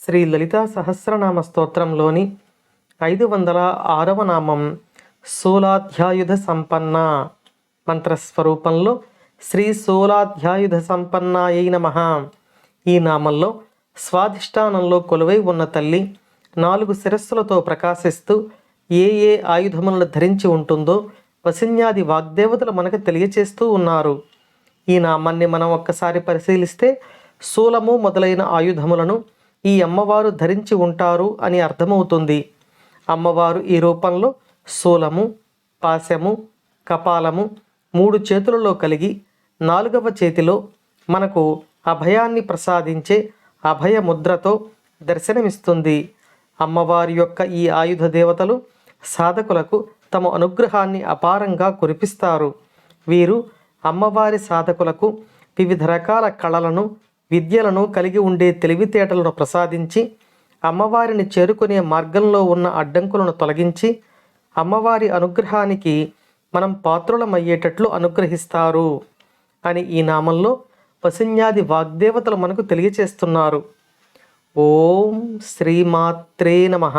శ్రీ లలితా సహస్రనామ స్తోత్రంలోని 506వ నామం శూలాధ్యాయుధ సంపన్న. మంత్రస్వరూపంలో శ్రీ శూలాధ్యాయుధ సంపన్నాయై నమః. ఈ నామంలో స్వాధిష్టానంలో కొలువై ఉన్న తల్లి 4 శిరస్సులతో ప్రకాశిస్తూ ఏ ఏ ఆయుధములను ధరించి ఉంటుందో వసిన్యాది వాగ్దేవతలు మనకు తెలియచేస్తూ ఉన్నారు. ఈ నామాన్ని మనం ఒక్కసారి పరిశీలిస్తే శూలము మొదలైన ఆయుధములను ఈ అమ్మవారు ధరించి ఉంటారు అని అర్థమవుతుంది. అమ్మవారు ఈ రూపంలో శూలము, పాశము, కపాలము 3 చేతులలో కలిగి 4వ చేతిలో మనకు అభయాన్ని ప్రసాదించే అభయ ముద్రతో దర్శనమిస్తుంది. అమ్మవారి యొక్క ఈ ఆయుధ దేవతలు సాధకులకు తమ అనుగ్రహాన్ని అపారంగా కురిపిస్తారు. వీరు అమ్మవారి సాధకులకు వివిధ రకాల కళలను, విద్యలను కలిగి ఉండే తెలివితేటలను ప్రసాదించి అమ్మవారిని చేరుకునే మార్గంలో ఉన్న అడ్డంకులను తొలగించి అమ్మవారి అనుగ్రహానికి మనం పాత్రులమయ్యేటట్లు అనుగ్రహిస్తారు అని ఈ నామంలో వసిన్యాది వాగ్దేవతలు మనకు తెలియచేస్తున్నారు. ఓం శ్రీమాత్రే నమః.